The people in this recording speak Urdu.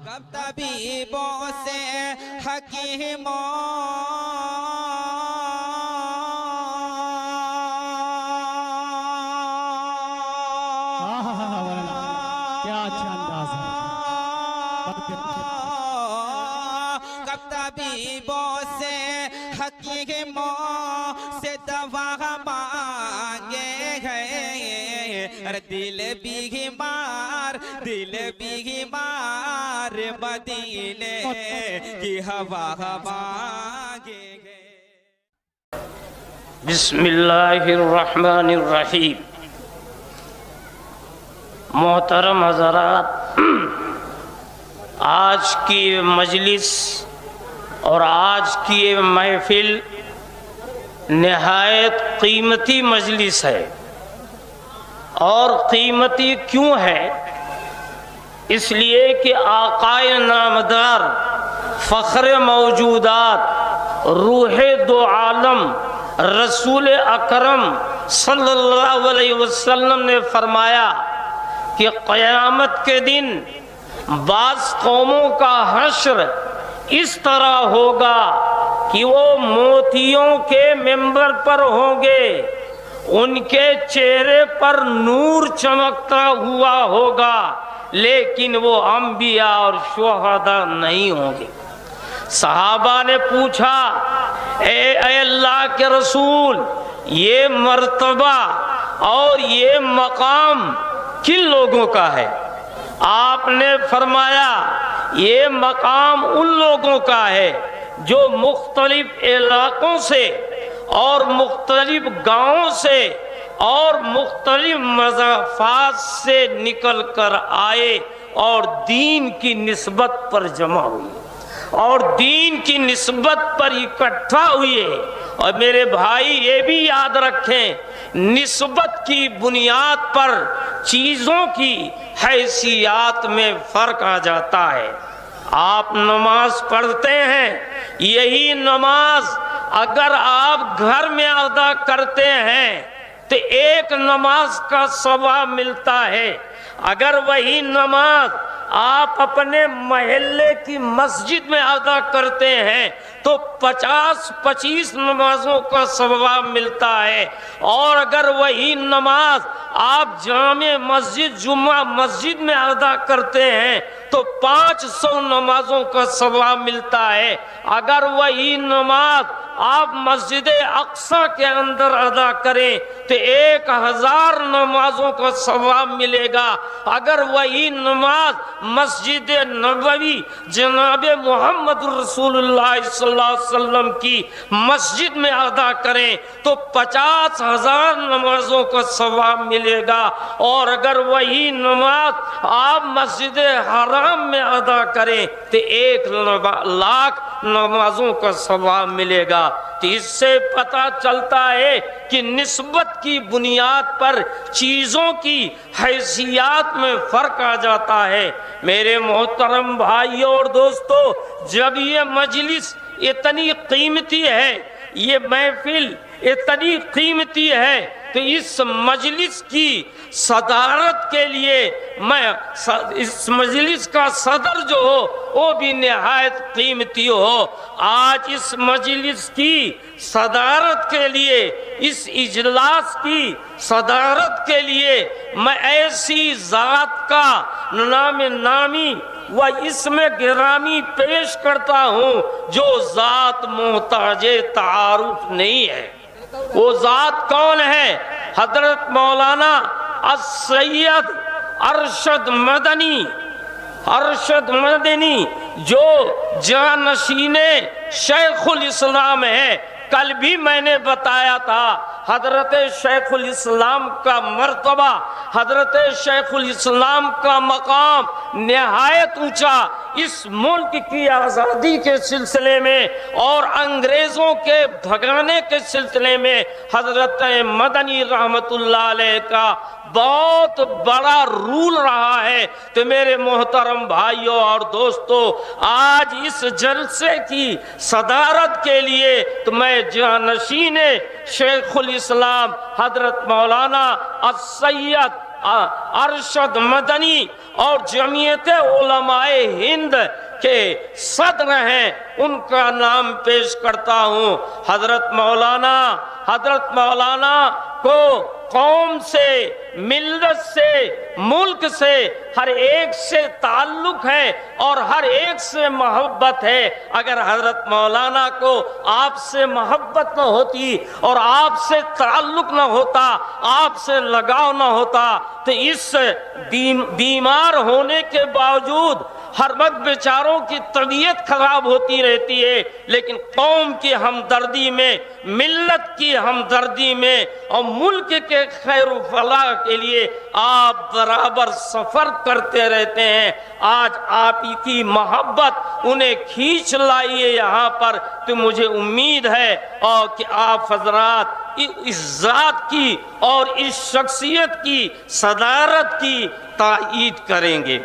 کب طبیبوں سے حکیموں کیا اچھا انداز ہے. کب طبیبوں سے حکیموں سے دوا مانگے گئے. دل بیمار مدینے کی ہوا مانگے گئے. بسم اللہ الرحمن الرحیم. محترم حضرات، آج کی مجلس اور آج کی یہ محفل نہایت قیمتی مجلس ہے. اور قیمتی کیوں ہے؟ اس لیے کہ آقائے نامدار، فخر موجودات، روح دو عالم، رسول اکرم صلی اللہ علیہ وسلم نے فرمایا کہ قیامت کے دن بعض قوموں کا حشر اس طرح ہوگا کہ وہ موتیوں کے منبر پر ہوں گے، ان کے چہرے پر نور چمکتا ہوا ہوگا، لیکن وہ انبیاء اور شہداء نہیں ہوں گے. صحابہ نے پوچھا، اے اللہ کے رسول، یہ مرتبہ اور یہ مقام کن لوگوں کا ہے؟ آپ نے فرمایا، یہ مقام ان لوگوں کا ہے جو مختلف علاقوں سے اور مختلف گاؤں سے اور مختلف مضافات سے نکل کر آئے اور دین کی نسبت پر جمع ہوئے اور دین کی نسبت پر اکٹھا ہوئے. اور میرے بھائی یہ بھی یاد رکھیں، نسبت کی بنیاد پر چیزوں کی حیثیات میں فرق آ جاتا ہے. آپ نماز پڑھتے ہیں، یہی نماز اگر آپ گھر میں ادا کرتے ہیں تو ایک نماز کا ثواب ملتا ہے. اگر وہی نماز آپ اپنے محلے کی مسجد میں ادا کرتے ہیں تو 50-25 نمازوں کا ثواب ملتا ہے. اور اگر وہی نماز آپ جامع مسجد، جمعہ مسجد میں ادا کرتے ہیں تو 500 نمازوں کا ثواب ملتا ہے. اگر وہی نماز آپ مسجد اقصی کے اندر ادا کریں تو 1000 نمازوں کا ثواب ملے گا. اگر وہی نماز مسجد نبوی جناب محمد رسول اللہ صلی اللہ علیہ وسلم کی مسجد میں ادا کریں تو 50,000 نمازوں کا ثواب ملے گا. اور اگر وہی نماز آپ مسجد حرام میں ادا کریں تو 1,00,000 نمازوں کا ثواب ملے گا. تو اس سے پتہ چلتا ہے کہ نسبت کی بنیاد پر چیزوں کی حیثیات میں فرق آ جاتا ہے. میرے محترم بھائیوں اور دوستو، جب یہ مجلس اتنی قیمتی ہے، یہ محفل اتنی قیمتی ہے، تو اس مجلس کی صدارت کے لیے میں اس مجلس کا صدر جو ہو وہ بھی نہایت قیمتی ہو. آج اس مجلس کی صدارت کے لیے، اس اجلاس کی صدارت کے لیے میں ایسی ذات کا نامی و اسم گرامی پیش کرتا ہوں جو ذات محتاج تعارف نہیں ہے. وہ ذات کون ہے؟ حضرت مولانا السید ارشد مدنی جو جانشین شیخ الاسلام ہے. کل بھی میں نے بتایا تھا حضرت شیخ الاسلام کا مرتبہ، حضرت شیخ الاسلام کا مقام نہایت اونچا. اس ملک کی آزادی کے سلسلے میں اور انگریزوں کے بھگانے کے سلسلے میں حضرت مدنی رحمت اللہ علیہ کا بہت بڑا رول رہا ہے. تو میرے محترم بھائیوں اور دوستو، آج اس جلسے کی صدارت کے لیے تو میں جانشین شیخ الاسلام حضرت مولانا السید ارشد مدنی اور جمعیت علماء ہند کے صدر ہیں، ان کا نام پیش کرتا ہوں۔ حضرت مولانا کو قوم سے، ملت سے، ملک سے، ہر ایک سے تعلق ہے اور ہر ایک سے محبت ہے۔ اگر حضرت مولانا کو آپ سے محبت نہ ہوتی اور آپ سے تعلق نہ ہوتا، آپ سے لگاؤ نہ ہوتا، تو اس بیمار ہونے کے باوجود ہر وقت بیچاروں کی طبیعت خراب ہوتی رہتی ہے، لیکن قوم کی ہمدردی میں، ملت کی ہمدردی میں اور ملک کے خیر و فلاح کے لیے آپ برابر سفر کرتے رہتے ہیں۔ آج آپ کی محبت انہیں کھینچ لائی ہے یہاں پر، تو مجھے امید ہے اور کہ آپ حضرات اس ذات کی اور اس شخصیت کی صدارت کی تائید کریں گے۔